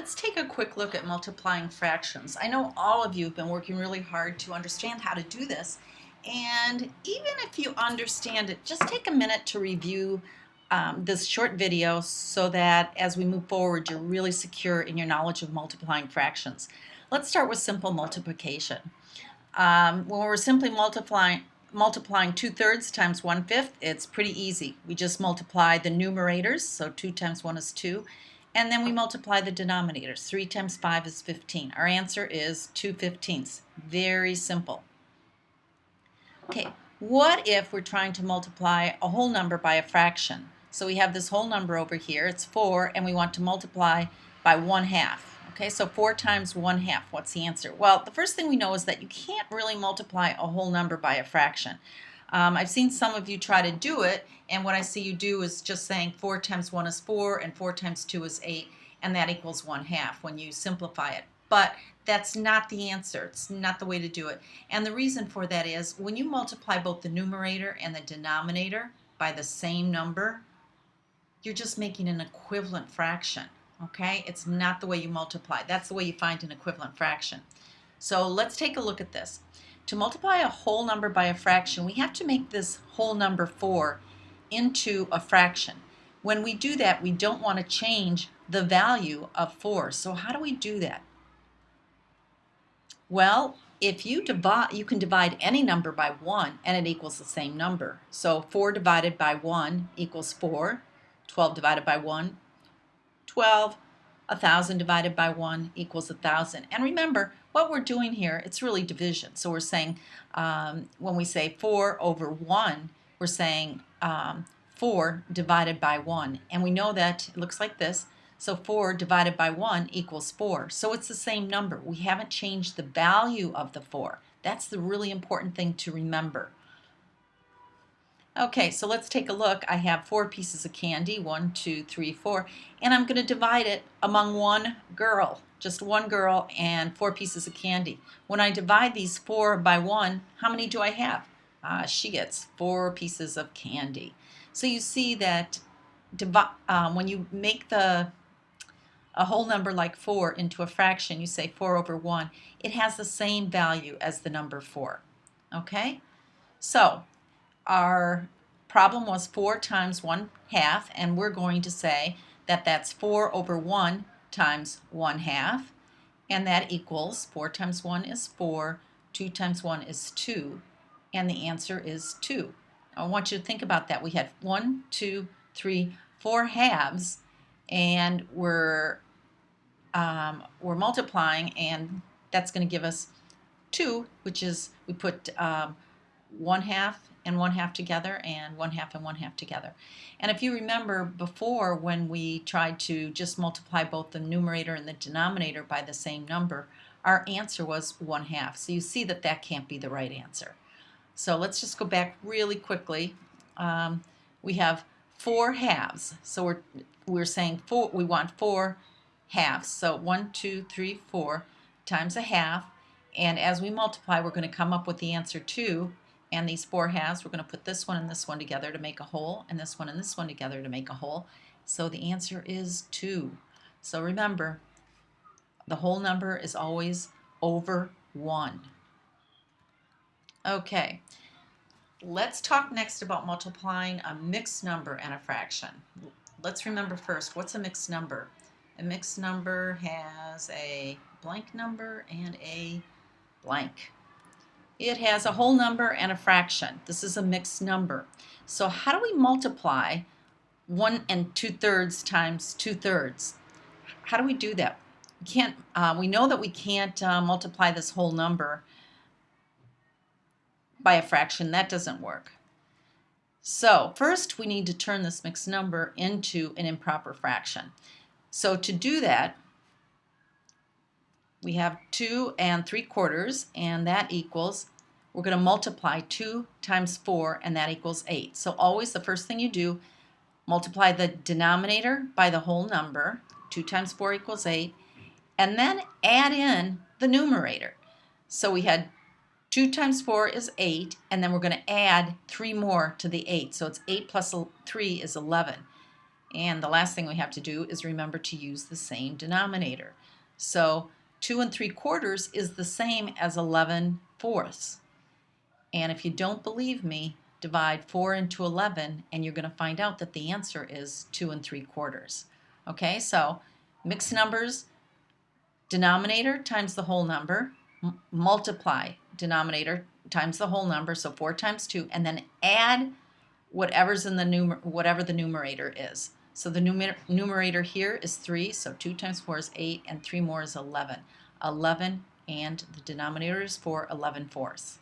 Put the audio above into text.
Let's take a quick look at multiplying fractions. I know all of you have been working really hard to understand how to do this, and even if you understand it, just take a minute to review this short video so that as we move forward, you're really secure in your knowledge of multiplying fractions. Let's start with simple multiplication. When we're simply multiplying 2/3 times 1/5, it's pretty easy. We just multiply the numerators, so 2 times 1 is 2, and then we multiply the denominators. 3 times 5 is 15. Our answer is 2/15. Very simple. Okay, what if we're trying to multiply a whole number by a fraction? So we have this whole number over here, it's 4, and we want to multiply by 1/2. Okay, so 4 times 1/2, what's the answer? Well, the first thing we know is that you can't really multiply a whole number by a fraction. I've seen some of you try to do it, and what I see you do is just saying 4 times 1 is 4, and 4 times 2 is 8, and that equals 1/2 when you simplify it. But that's not the answer. It's not the way to do it. And the reason for that is when you multiply both the numerator and the denominator by the same number, you're just making an equivalent fraction. Okay? It's not the way you multiply. That's the way you find an equivalent fraction. So let's take a look at this. To multiply a whole number by a fraction, we have to make this whole number 4 into a fraction. When we do that, we don't want to change the value of 4. So how do we do that? Well, if you divide, you can divide any number by 1 and it equals the same number. So 4 divided by 1 equals 4. 12 divided by 1, 12. 1,000 divided by 1 equals 1,000. And remember, what we're doing here, it's really division. So we're saying, when we say 4 over 1, we're saying 4 divided by 1. And we know that it looks like this. So 4 divided by 1 equals 4. So it's the same number. We haven't changed the value of the 4. That's the really important thing to remember. Okay, so let's take a look. I have 4 pieces of candy, 1, 2, 3, 4, and I'm going to divide it among one girl, just one girl and 4 pieces of candy. When I divide these 4 by 1, how many do I have? She gets 4 pieces of candy. So you see that when you make a whole number like 4 into a fraction, you say 4 over 1, it has the same value as the number 4. Okay? So our problem was 4 times 1/2, and we're going to say that that's 4 over 1 times 1/2, and that equals 4 times 1 is 4, 2 times 1 is 2, and the answer is 2. I want you to think about that. We had 1, 2, 3, 4 halves, and we're multiplying, and that's going to give us 2, which is we put 1/2 and 1/2 together and 1/2 and 1/2 together. And if you remember before, when we tried to just multiply both the numerator and the denominator by the same number, our answer was 1/2. So you see that that can't be the right answer. So let's just go back really quickly. We have 4 halves. So we're saying we want 4 halves. So 1, 2, 3, 4 times 1/2. And as we multiply, we're going to come up with the answer 2. And these 4 halves, we're going to put this one and this one together to make a whole, and this one and this one together to make a whole. So the answer is 2. So remember, the whole number is always over 1. Okay, let's talk next about multiplying a mixed number and a fraction. Let's remember first, what's a mixed number? A mixed number has a blank number and a blank. It has a whole number and a fraction. This is a mixed number. So how do we multiply 1 2/3 times 2/3? How do we do that? We know that we can't multiply this whole number by a fraction. That doesn't work. So first we need to turn this mixed number into an improper fraction. So to do that, we have 2 3/4, and that equals, we're going to multiply 2 times 4, and that equals 8. So always the first thing you do, multiply the denominator by the whole number, 2 times 4 equals 8, and then add in the numerator. So we had 2 times 4 is 8, and then we're going to add 3 more to the 8. So it's 8 plus 3 is 11. And the last thing we have to do is remember to use the same denominator. So 2 3/4 is the same as 11/4. And if you don't believe me, divide 4 into 11 and you're going to find out that the answer is 2 3/4. Okay, so mixed numbers, denominator times the whole number, multiply denominator times the whole number, so 4 times 2, and then add whatever's in the whatever the numerator is. So the numerator here is 3, so 2 times 4 is 8, and 3 more is 11. 11, and the denominator is 4, 11/4.